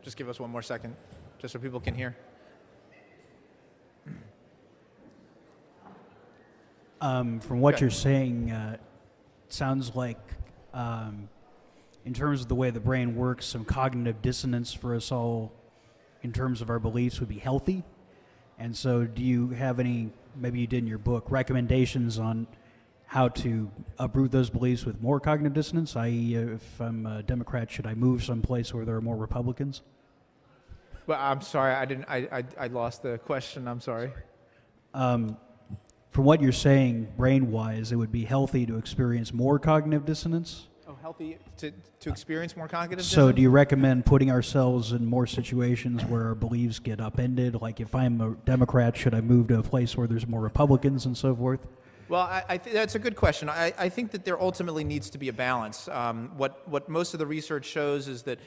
Just give us one more second, just so people can hear. From what you're saying, sounds like, in terms of the way the brain works, some cognitive dissonance for us all in terms of our beliefs would be healthy. And so do you have any, maybe you did in your book, recommendations on how to uproot those beliefs with more cognitive dissonance, i.e. if I'm a Democrat, should I move someplace where there are more Republicans? Well, I'm sorry, I lost the question, I'm sorry. From what you're saying, brain-wise, it would be healthy to experience more cognitive dissonance? Oh, healthy to experience more cognitive So dissonance? do you recommend putting ourselves in more situations where our beliefs get upended? Like if I'm a Democrat, should I move to a place where there's more Republicans and so forth? Well, I think that's a good question. I think that there ultimately needs to be a balance. What most of the research shows is that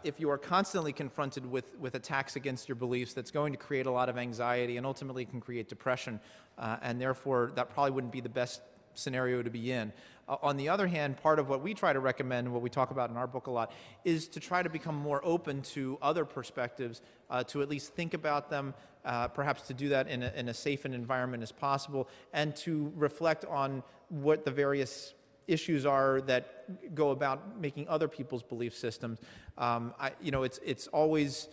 if you are constantly confronted with attacks against your beliefs, that's going to create a lot of anxiety and ultimately can create depression, and therefore that probably wouldn't be the best scenario to be in. On the other hand, part of what we try to recommend, what we talk about in our book a lot, is to try to become more open to other perspectives, to at least think about them, perhaps to do that in a safe an environment as possible, and to reflect on what the various issues are that go about making other people's belief systems. It's always,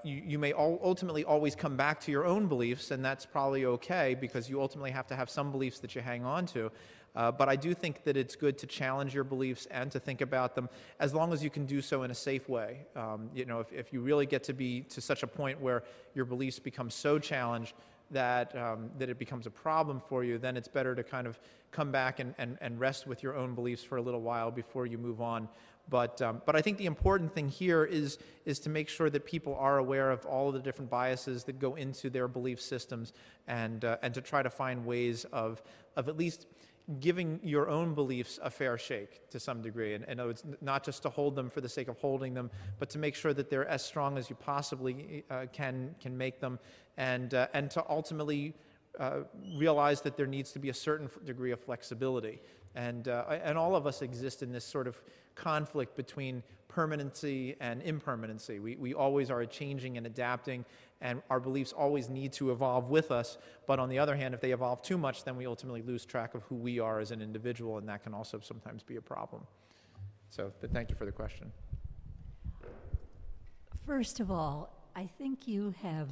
you may ultimately always come back to your own beliefs, and that's probably okay because you ultimately have to have some beliefs that you hang on to. But I do think that it's good to challenge your beliefs and to think about them as long as you can do so in a safe way. If you really get to be to such a point where your beliefs become so challenged that it becomes a problem for you, then it's better to kind of come back and rest with your own beliefs for a little while before you move on. But I think the important thing here is to make sure that people are aware of all of the different biases that go into their belief systems, and to try to find ways of at least giving your own beliefs a fair shake to some degree. And it's not just to hold them for the sake of holding them, but to make sure that they're as strong as you possibly can make them, and to ultimately realize that there needs to be a certain degree of flexibility. And all of us exist in this sort of conflict between permanency and impermanency. We always are changing and adapting, and our beliefs always need to evolve with us. But on the other hand, if they evolve too much, then we ultimately lose track of who we are as an individual, and that can also sometimes be a problem. But thank you for the question. First of all, I think you have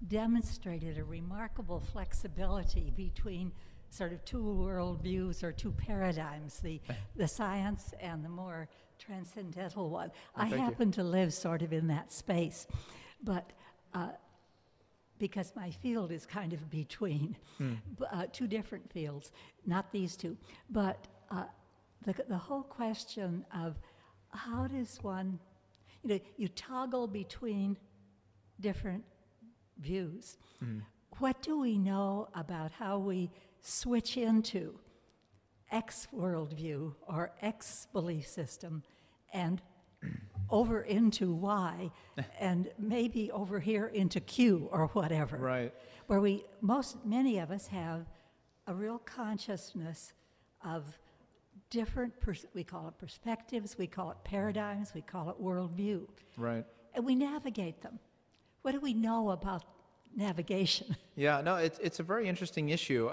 demonstrated a remarkable flexibility between sort of two worldviews or two paradigms, the science and the more transcendental one. I happen to live sort of in that space, but because my field is kind of between two different fields, not these two, but the whole question of how does one, you toggle between different views. What do we know about how we switch into X worldview or X belief system and over into Y and maybe over here into Q or whatever? Right. Where many of us have a real consciousness of different, we call it perspectives, we call it paradigms, we call it worldview. Right. And we navigate them. What do we know about navigation? Yeah, no, it's a very interesting issue.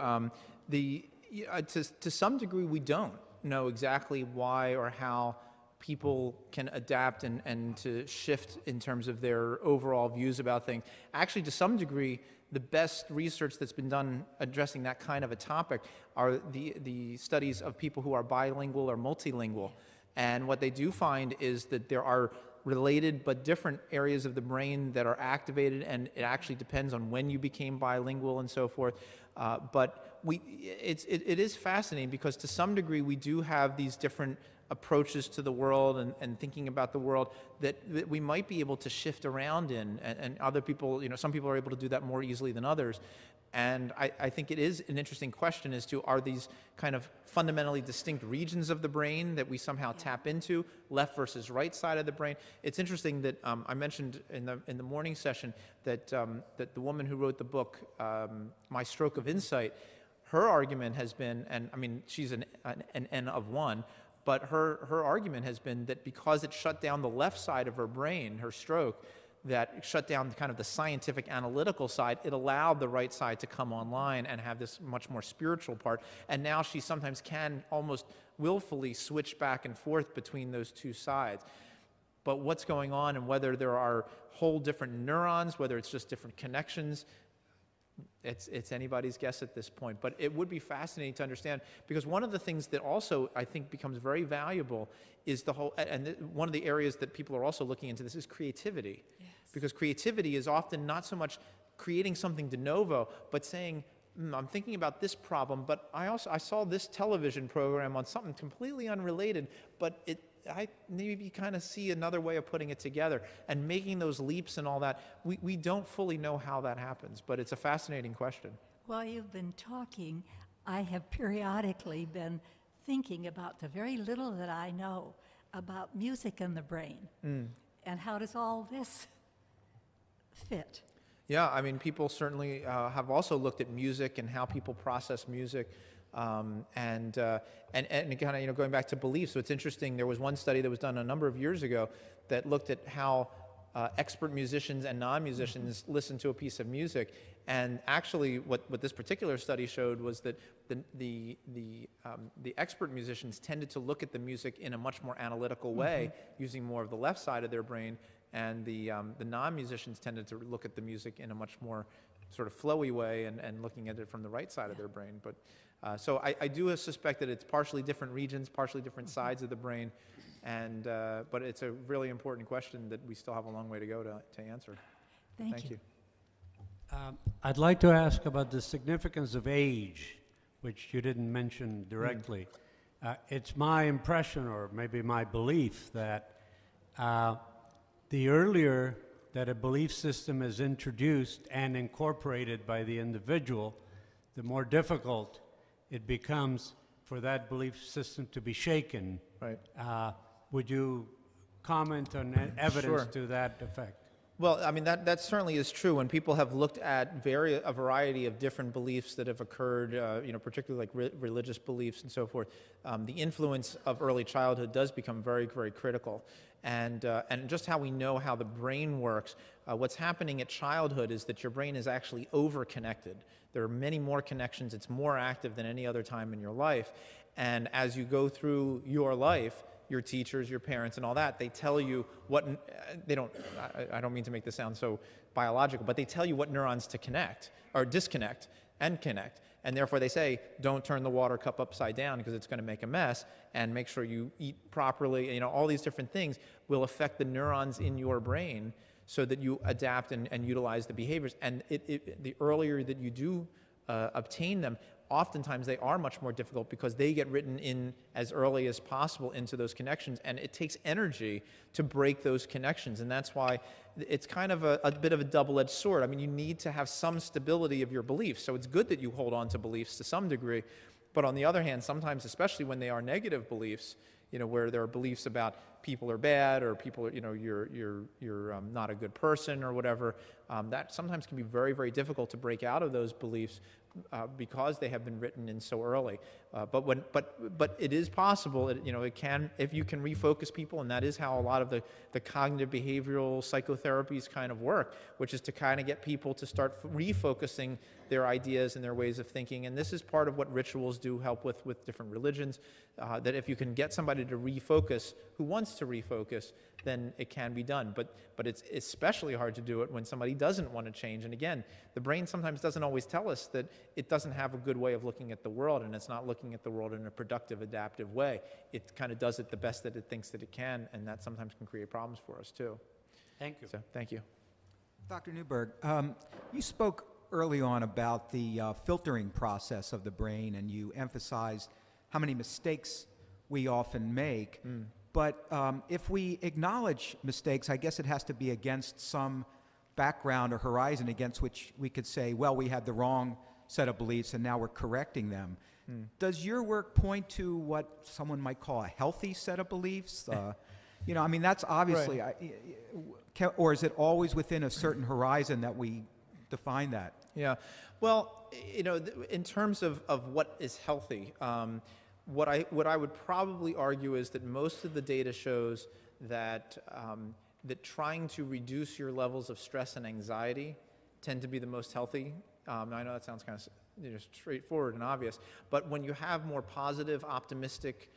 To some degree, we don't know exactly why or how people can adapt and to shift in terms of their overall views about things. Actually, to some degree, the best research that's been done addressing that kind of a topic are the studies of people who are bilingual or multilingual. And what they do find is that there are related but different areas of the brain that are activated, and it actually depends on when you became bilingual and so forth. But it is fascinating because to some degree we do have these different approaches to the world and thinking about the world that we might be able to shift around in, and other people, some people are able to do that more easily than others. And I think it is an interesting question as to, are these kind of fundamentally distinct regions of the brain that we somehow tap into, left versus right side of the brain? It's interesting that I mentioned in the morning session that the woman who wrote the book, My Stroke of Insight, her argument has been, and I mean, she's an N of one, But her argument has been that because it shut down the left side of her brain, her stroke, that shut down kind of the scientific analytical side, it allowed the right side to come online and have this much more spiritual part. And now she sometimes can almost willfully switch back and forth between those two sides. But what's going on and whether there are whole different neurons, whether it's just different connections, it's anybody's guess at this point. But it would be fascinating to understand, because one of the things that also I think becomes very valuable is the whole, and one of the areas that people are also looking into this is creativity. Yes. Because creativity is often not so much creating something de novo, but saying, I'm thinking about this problem, but I saw this television program on something completely unrelated, but I maybe kind of see another way of putting it together, and making those leaps and all that. We don't fully know how that happens, but it's a fascinating question. While you've been talking, I have periodically been thinking about the very little that I know about music and the brain. And how does all this fit? Yeah, I mean, people certainly have also looked at music and how people process music. And kind of, going back to beliefs. So it's interesting. There was one study that was done a number of years ago that looked at how expert musicians and non-musicians listen to a piece of music. And actually, what this particular study showed was that the expert musicians tended to look at the music in a much more analytical way, using more of the left side of their brain, and the non-musicians tended to look at the music in a much more sort of flowy way and looking at it from the right side of their brain. But so I do suspect that it's partially different regions, partially different sides of the brain, and but it's a really important question that we still have a long way to go to answer. Thank you. I'd like to ask about the significance of age, which you didn't mention directly. It's my impression, or maybe my belief, that the earlier that a belief system is introduced and incorporated by the individual, the more difficult it becomes for that belief system to be shaken. Right. Would you comment on evidence to that effect? Well, I mean, that certainly is true. When people have looked at a variety of different beliefs that have occurred, particularly like religious beliefs and so forth, the influence of early childhood does become very, very critical. And just how we know how the brain works, what's happening at childhood is that your brain is actually over-connected. There are many more connections. It's more active than any other time in your life. And as you go through your life, your teachers, your parents, and all that, they tell you what, I don't mean to make this sound so biological, but they tell you what neurons to connect, or disconnect, and connect. And therefore they say, don't turn the water cup upside down because it's going to make a mess, and make sure you eat properly. All these different things will affect the neurons in your brain so that you adapt and utilize the behaviors. And the earlier that you do obtain them, oftentimes they are much more difficult because they get written in as early as possible into those connections, and it takes energy to break those connections. And that's why it's kind of a bit of a double-edged sword. I mean, you need to have some stability of your beliefs. So it's good that you hold on to beliefs to some degree, but on the other hand, sometimes, especially when they are negative beliefs, where there are beliefs about people are bad, or people are, you're not a good person or whatever, that sometimes can be very, very difficult to break out of those beliefs because they have been written in so early. But it is possible. It can, if you can refocus people, and that is how a lot of the cognitive behavioral psychotherapies kind of work, which is to kind of get people to start refocusing their ideas and their ways of thinking. And this is part of what rituals do help with different religions, that if you can get somebody to refocus who wants to refocus, then it can be done. But it's especially hard to do it when somebody doesn't want to change. And again, the brain sometimes doesn't always tell us that it doesn't have a good way of looking at the world, and it's not looking at the world in a productive, adaptive way. It kind of does it the best that it thinks that it can, and that sometimes can create problems for us too. Thank you. So, thank you. Dr. Newberg, you spoke early on about the filtering process of the brain, and you emphasized how many mistakes we often make. But if we acknowledge mistakes, I guess it has to be against some background or horizon against which we could say, well, we had the wrong set of beliefs and now we're correcting them. Does your work point to what someone might call a healthy set of beliefs? I mean, that's obviously, right. Or is it always within a certain horizon that we define that? Yeah. Well, in terms of what is healthy, what I would probably argue is that most of the data shows that that trying to reduce your levels of stress and anxiety tend to be the most healthy. I know that sounds kind of straightforward and obvious, but when you have more positive, optimistic,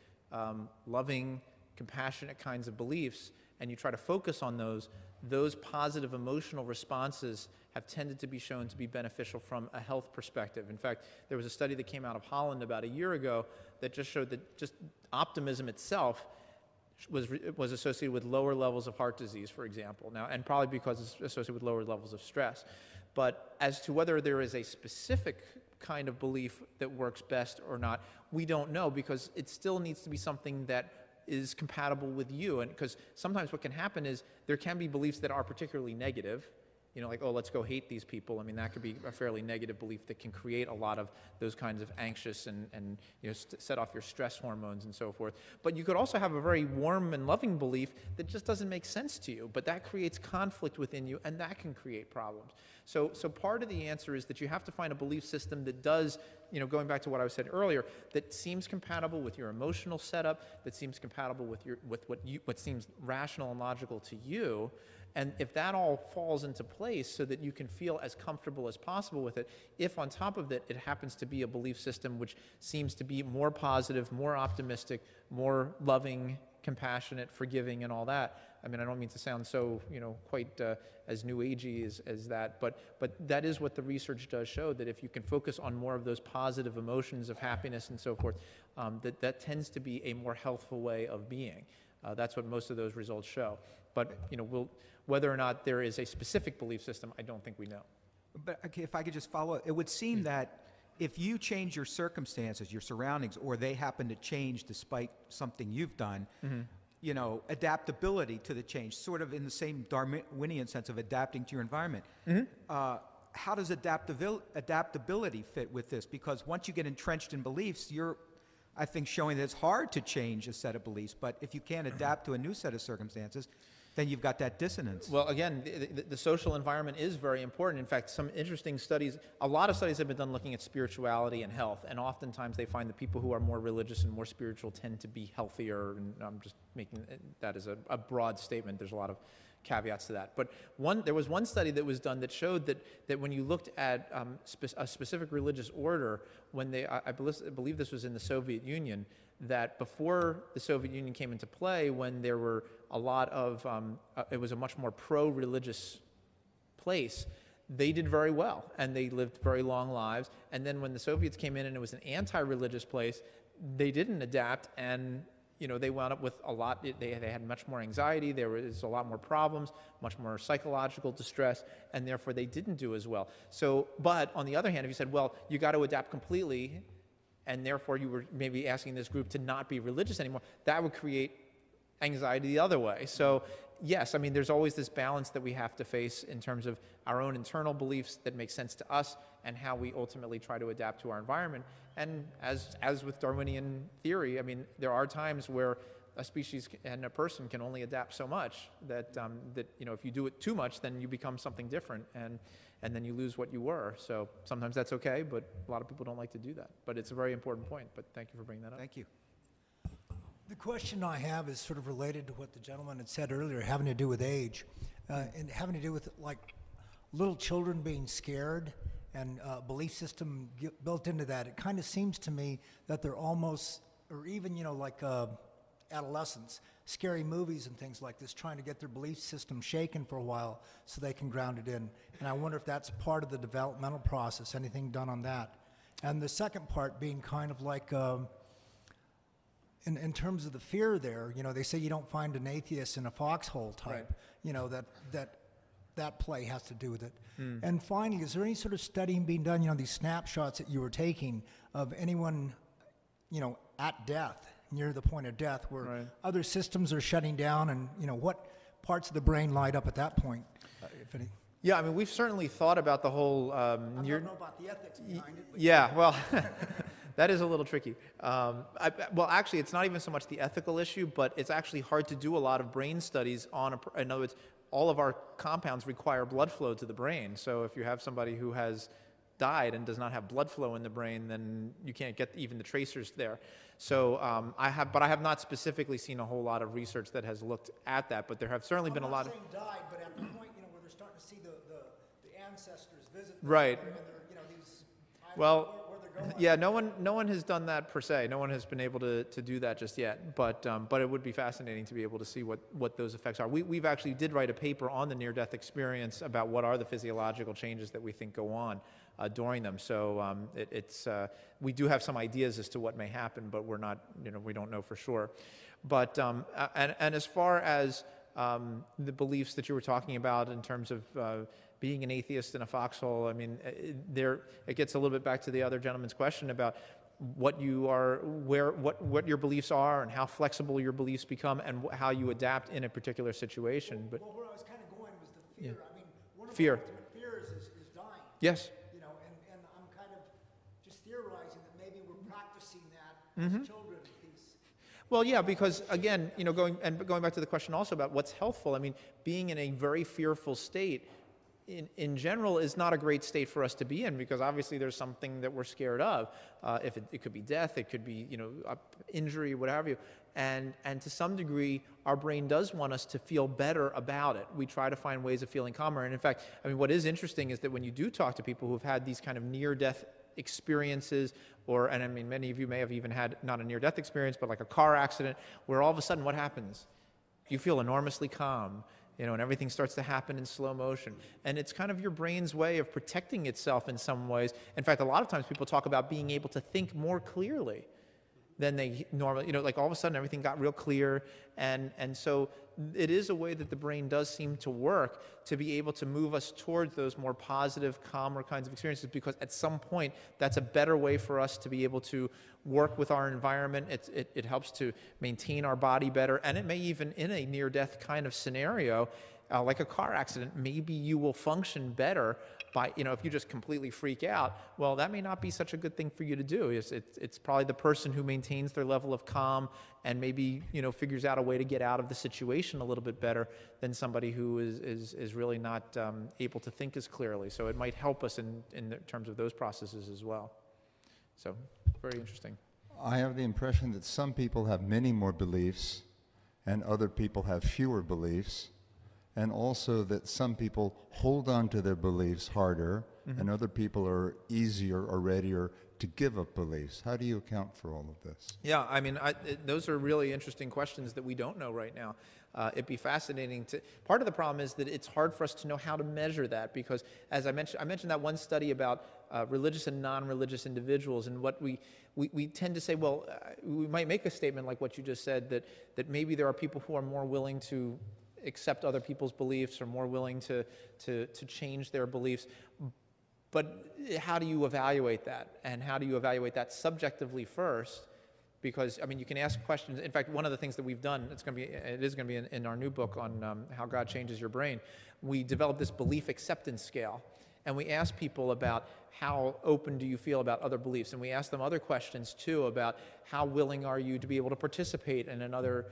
loving, compassionate kinds of beliefs, and you try to focus on those positive emotional responses have tended to be shown to be beneficial from a health perspective. In fact, there was a study that came out of Holland about a year ago that just showed that just optimism itself was associated with lower levels of heart disease, for example. Now, and probably because it's associated with lower levels of stress. But as to whether there is a specific kind of belief that works best or not, we don't know, because it still needs to be something that is compatible with you. And because sometimes what can happen is there can be beliefs that are particularly negative, like, oh, let's go hate these people. I mean, that could be a fairly negative belief that can create a lot of those kinds of anxious and set off your stress hormones and so forth. But you could also have a very warm and loving belief that just doesn't make sense to you, but that creates conflict within you, and that can create problems. So part of the answer is that you have to find a belief system that does, going back to what I said earlier, that seems compatible with your emotional setup, that seems compatible with what seems rational and logical to you. And if that all falls into place so that you can feel as comfortable as possible with it, if on top of it, it happens to be a belief system which seems to be more positive, more optimistic, more loving, compassionate, forgiving, and all that. I mean, I don't mean to sound so, quite as new agey as that, but that is what the research does show, that if you can focus on more of those positive emotions of happiness and so forth, that tends to be a more healthful way of being. That's what most of those results show. But, whether or not there is a specific belief system, I don't think we know. But okay, if I could just follow up, it would seem that if you change your circumstances, your surroundings, or they happen to change despite something you've done, adaptability to the change, sort of in the same Darwinian sense of adapting to your environment. How does adaptability fit with this? Because once you get entrenched in beliefs, you're, I think, showing that it's hard to change a set of beliefs. But if you can't adapt to a new set of circumstances, then you've got that dissonance. Well, again, the social environment is very important. In fact, some interesting studies, a lot of studies have been done looking at spirituality and health, and oftentimes they find that people who are more religious and more spiritual tend to be healthier, and I'm just making that as a broad statement. There's a lot of caveats to that. But there was one study that was done that showed that when you looked at a specific religious order, when I believe this was in the Soviet Union, that before the Soviet Union came into play, when there were a lot of, it was a much more pro-religious place, they did very well, and they lived very long lives. And then when the Soviets came in and it was an anti-religious place, they didn't adapt, and they wound up with a lot, they had much more anxiety, there was a lot more problems, much more psychological distress, and therefore they didn't do as well. So, but on the other hand, if you said, well, you got to adapt completely, and therefore you were maybe asking this group to not be religious anymore, that would create anxiety the other way. So yes, I mean, there's always this balance that we have to face in terms of our own internal beliefs that make sense to us and how we ultimately try to adapt to our environment. And as with Darwinian theory, I mean, there are times where a species and a person can only adapt so much that if you do it too much, then you become something different, and then you lose what you were. So sometimes that's okay, but a lot of people don't like to do that. But it's a very important point, but thank you for bringing that up. Thank you. The question I have is sort of related to what the gentleman had said earlier, having to do with age, and having to do with like little children being scared and belief system built into that. It kind of seems to me that they're almost, or even like adolescents, scary movies and things like this, trying to get their belief system shaken for a while so they can ground it in. And I wonder if that's part of the developmental process, anything done on that. And the second part being kind of like, in terms of the fear there, they say you don't find an atheist in a foxhole type, right. That play has to do with it. And finally, is there any sort of studying being done, these snapshots that you were taking of anyone, at death, near the point of death, where right. other systems are shutting down, and what parts of the brain light up at that point, if any? Yeah, I mean, we've certainly thought about the whole. I don't know about the ethics behind it. Yeah, well, that is a little tricky. Well, actually, it's not even so much the ethical issue, but it's actually hard to do a lot of brain studies on. In other words, all of our compounds require blood flow to the brain. So if you have somebody who has died and does not have blood flow in the brain, then you can't get even the tracers there. So I have not specifically seen a whole lot of research that has looked at that, but there have certainly been a lot of... I'm not saying died, but at the point, where they're starting to see the ancestors visit them, Right. and they're, these... Well, where they're going. yeah, no one has done that per se. No one has been able to do that just yet. But it would be fascinating to be able to see what those effects are. We've actually did write a paper on the near-death experience about what are the physiological changes that we think go on during them. So we do have some ideas as to what may happen, but we're not, we don't know for sure. But and as far as the beliefs that you were talking about in terms of being an atheist in a foxhole, I mean, it gets a little bit back to the other gentleman's question about what you are, what your beliefs are, and how flexible your beliefs become, and how you adapt in a particular situation. But Well, where I was kind of going was the fear. I mean, one of Fear. my ultimate fears is dying. yes, And I'm kind of just theorizing that maybe we're practicing that Mm-hmm. as children. These well, yeah, because again, going back to the question also about what's healthful. I mean, being in a very fearful state, in general, is not a great state for us to be in, because obviously there's something that we're scared of. If it could be death, it could be injury, what have you. And to some degree, our brain does want us to feel better about it. We try to find ways of feeling calmer. And in fact, I mean, what is interesting is that when you do talk to people who've had these kind of near-death experiences, and I mean, many of you may have even had not a near-death experience, but like a car accident, where all of a sudden what happens? You feel enormously calm, and everything starts to happen in slow motion. And it's kind of your brain's way of protecting itself in some ways. In fact, a lot of times people talk about being able to think more clearly than they normally, like all of a sudden everything got real clear. And so it is a way that the brain does seem to work to be able to move us towards those more positive, calmer kinds of experiences, because at some point that's a better way for us to be able to work with our environment. It helps to maintain our body better, and it may even, in a near-death kind of scenario, like a car accident, maybe you will function better by, if you just completely freak out, well, that may not be such a good thing for you to do. It's probably the person who maintains their level of calm and maybe, figures out a way to get out of the situation a little bit better than somebody who is really not able to think as clearly. So it might help us in terms of those processes as well. So, very interesting. I have the impression that some people have many more beliefs and other people have fewer beliefs, and also that some people hold on to their beliefs harder and other people are easier or readier to give up beliefs. How do you account for all of this? Yeah, I mean, those are really interesting questions that we don't know right now. It'd be fascinating to... Part of the problem is that it's hard for us to know how to measure that, because, as I mentioned that one study about religious and non-religious individuals, and what we tend to say, well, we might make a statement like what you just said, that maybe there are people who are more willing to accept other people's beliefs, or more willing to change their beliefs. But how do you evaluate that? And how do you evaluate that subjectively first? Because, I mean, you can ask questions. In fact, one of the things that we've done, it is going to be in our new book on how God changes your brain. We developed this belief acceptance scale. And we ask people about how open do you feel about other beliefs. And we ask them other questions, too, about how willing are you to be able to participate in another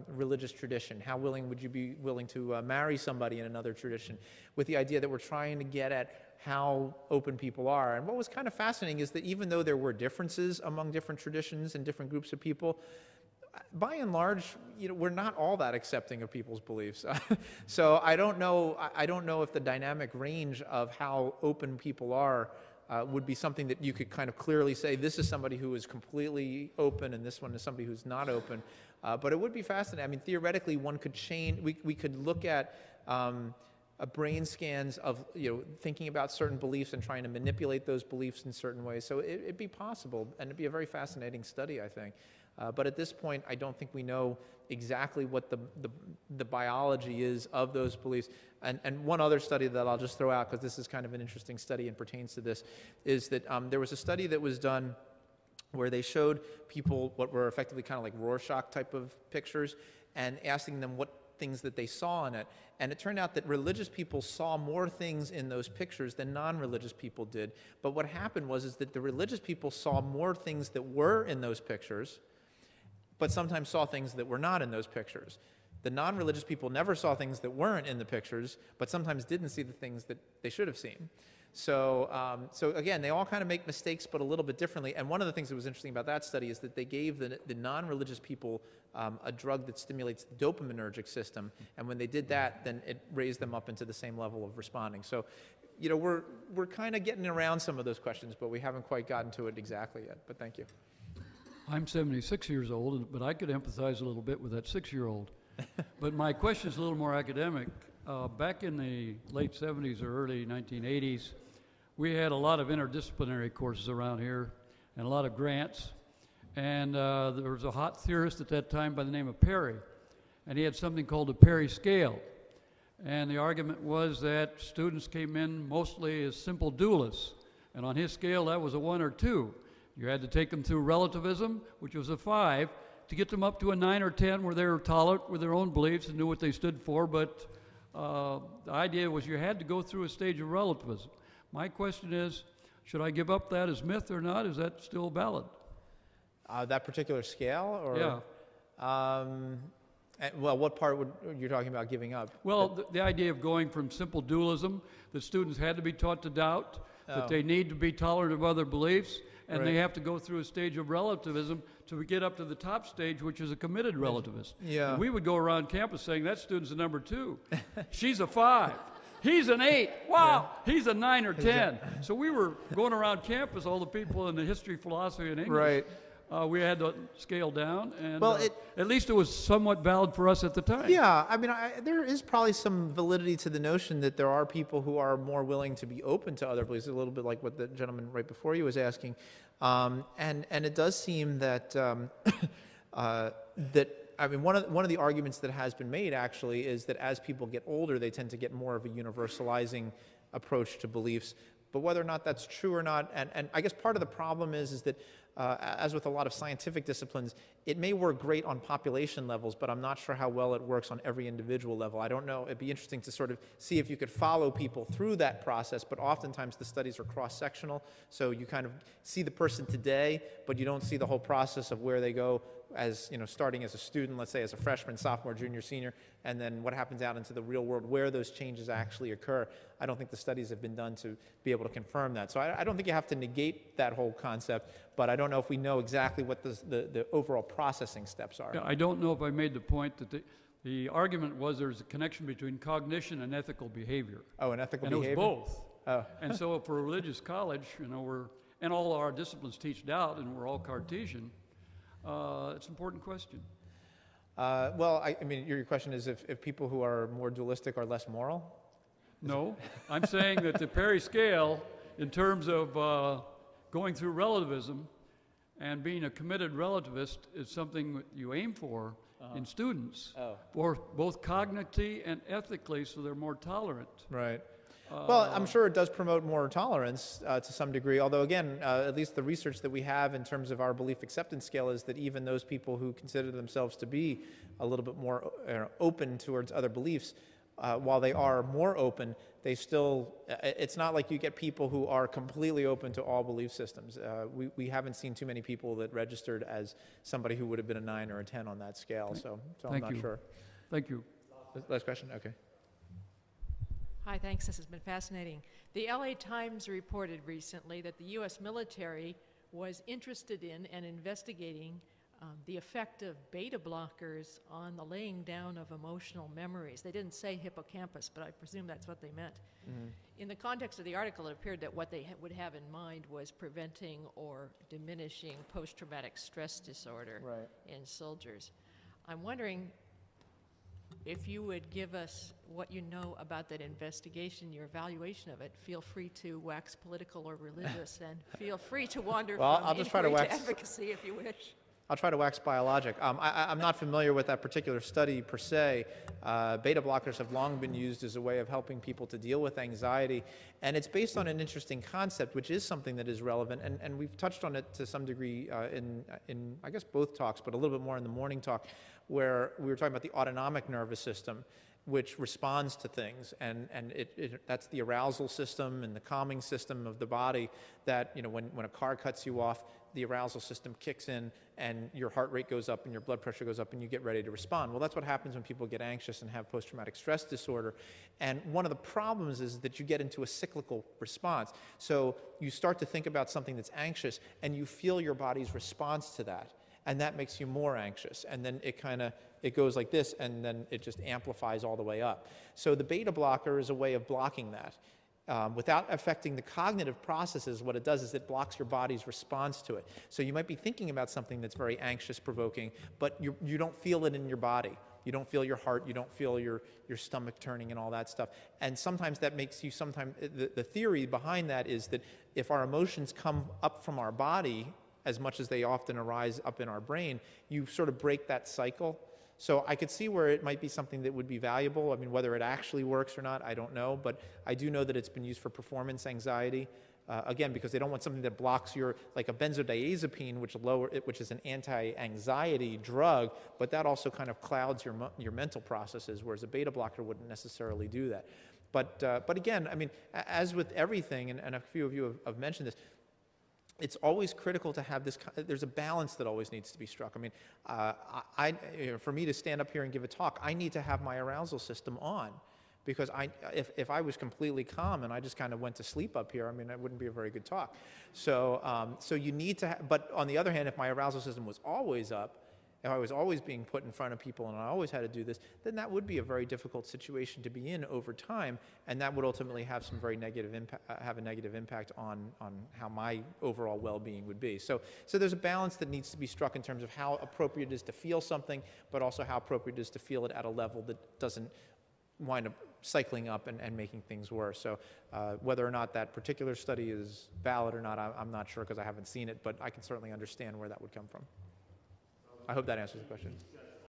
religious tradition? How willing would you be to marry somebody in another tradition? With the idea that we're trying to get at how open people are. And what was kind of fascinating is that even though there were differences among different traditions and different groups of people, by and large, we're not all that accepting of people's beliefs. So I don't know if the dynamic range of how open people are would be something that you could kind of clearly say, this is somebody who is completely open and this one is somebody who's not open. But it would be fascinating. I mean, theoretically, one could change, we could look at brain scans of, thinking about certain beliefs and trying to manipulate those beliefs in certain ways. So it'd be possible, and it'd be a very fascinating study, I think. But at this point, I don't think we know exactly what the biology is of those beliefs. And one other study that I'll just throw out, because this is kind of an interesting study and pertains to this, is that there was a study that was done where they showed people what were effectively kind of like Rorschach type of pictures, and asking them what things that they saw in it. And it turned out that religious people saw more things in those pictures than non-religious people did. But what happened was that the religious people saw more things that were in those pictures, but sometimes saw things that were not in those pictures. The non-religious people never saw things that weren't in the pictures, but sometimes didn't see the things that they should have seen. So again, they all kind of make mistakes, but a little bit differently. And one of the things that was interesting about that study is that they gave the non-religious people a drug that stimulates the dopaminergic system, and when they did that, then it raised them up into the same level of responding. So, we're kind of getting around some of those questions, but we haven't quite gotten to it exactly yet. But thank you. I'm 76 years old, but I could empathize a little bit with that 6-year-old. But my question is a little more academic. Back in the late 70s or early 1980s, we had a lot of interdisciplinary courses around here and a lot of grants. And there was a hot theorist at that time by the name of Perry, and he had something called the Perry scale. And the argument was that students came in mostly as simple dualists, and on his scale that was a 1 or 2. You had to take them through relativism, which was a 5, to get them up to a 9 or 10 where they were tolerant with their own beliefs and knew what they stood for. But the idea was you had to go through a stage of relativism. My question is, should I give up that as myth or not? Is that still valid? That particular scale? Or, Yeah. Well, what part you're talking about giving up? Well, the idea of going from simple dualism, that students had to be taught to doubt, that they need to be tolerant of other beliefs, and they have to go through a stage of relativism to get up to the top stage, which is a committed relativist. Yeah. And we would go around campus saying, that student's a number 2. She's a 5. He's an 8. Wow, he's a 9 or 10. So we were going around campus, all the people in the history, philosophy, and English. Right. We had to scale down, and Well, at least it was somewhat valid for us at the time. Yeah, I mean, there is probably some validity to the notion that there are people who are more willing to be open to other beliefs, a little bit like what the gentleman right before you was asking. And it does seem that, I mean, one of the arguments that has been made actually is that as people get older, they tend to get more of a universalizing approach to beliefs. But whether or not that's true or not, and I guess part of the problem is that as with a lot of scientific disciplines, it may work great on population levels, but I'm not sure how well it works on every individual level. I don't know. It'd be interesting to sort of see if you could follow people through that process, but oftentimes the studies are cross-sectional, so you kind of see the person today, but you don't see the whole process of where they go as, starting as a student, let's say as a freshman, sophomore, junior, senior, and then what happens out into the real world where those changes actually occur. I don't think the studies have been done to be able to confirm that. So I don't think you have to negate that whole concept, but I don't know if we know exactly what the overall processing steps are. Yeah, I don't know if I made the point that the argument was there's a connection between cognition and ethical behavior. Oh, and ethical and behavior? And it was both. Oh. And so for a religious college, and all our disciplines teach doubt, and we're all Cartesian, it's an important question. Well, I mean, your question is if people who are more dualistic are less moral? No, I'm saying that the Perry scale, in terms of going through relativism and being a committed relativist, is something that you aim for in students, for both cognitively and ethically, so they're more tolerant. Right. Well, I'm sure it does promote more tolerance to some degree, although again, at least the research that we have in terms of our belief acceptance scale is that even those people who consider themselves to be a little bit more open towards other beliefs, while they are more open, they still, it's not like you get people who are completely open to all belief systems. We haven't seen too many people that registered as somebody who would have been a 9 or a 10 on that scale, so I'm not sure. Thank you. Last question? Okay. Hi, thanks. This has been fascinating. The LA Times reported recently that the U.S. military was interested in and investigating the effect of beta blockers on the laying down of emotional memories. They didn't say hippocampus, but I presume that's what they meant. Mm-hmm. In the context of the article, it appeared that what they would have in mind was preventing or diminishing post-traumatic stress disorder in soldiers. I'm wondering if you would give us what you know about that investigation, your evaluation of it. Feel free to wax political or religious, and feel free to wander from inquiry to advocacy if you wish. I'll try to wax biologic. I'm not familiar with that particular study per se. Beta blockers have long been used as a way of helping people to deal with anxiety, and it's based on an interesting concept, which is something that is relevant, and we've touched on it to some degree in I guess both talks, but a little bit more in the morning talk, where we were talking about the autonomic nervous system, which responds to things, and that's the arousal system and the calming system of the body that, when a car cuts you off, the arousal system kicks in and your heart rate goes up and your blood pressure goes up and you get ready to respond. Well, that's what happens when people get anxious and have post-traumatic stress disorder. And one of the problems is that you get into a cyclical response. So you start to think about something that's anxious and you feel your body's response to that. And that makes you more anxious. And then it goes like this, and then it just amplifies all the way up. So the beta blocker is a way of blocking that. Without affecting the cognitive processes, what it does is it blocks your body's response to it. So you might be thinking about something that's very anxious provoking, but you don't feel it in your body. You don't feel your heart, you don't feel your stomach turning and all that stuff. And sometimes that makes you, the theory behind that is that if our emotions come up from our body, as much as they often arise up in our brain, you sort of break that cycle. So I could see where it might be something that would be valuable. I mean, whether it actually works or not, I don't know. But I do know that it's been used for performance anxiety. Again, because they don't want something that blocks like a benzodiazepine, which is an anti-anxiety drug, but that also kind of clouds your mental processes, whereas a beta blocker wouldn't necessarily do that. But again, I mean, as with everything, and a few of you have mentioned this, it's always critical to have this. There's a balance that always needs to be struck. I mean, for me to stand up here and give a talk, I need to have my arousal system on, because if I was completely calm and I just kind of went to sleep up here, I mean, that wouldn't be a very good talk. So you need to. But on the other hand, if my arousal system was always up, if I was always being put in front of people and I always had to do this, then that would be a very difficult situation to be in over time, and that would ultimately have some very negative impact, have a negative impact on how my overall well-being would be. So there's a balance that needs to be struck in terms of how appropriate it is to feel something, but also how appropriate it is to feel it at a level that doesn't wind up cycling up and making things worse. So whether or not that particular study is valid or not, I'm not sure, because I haven't seen it, but I can certainly understand where that would come from. I hope that answers the question.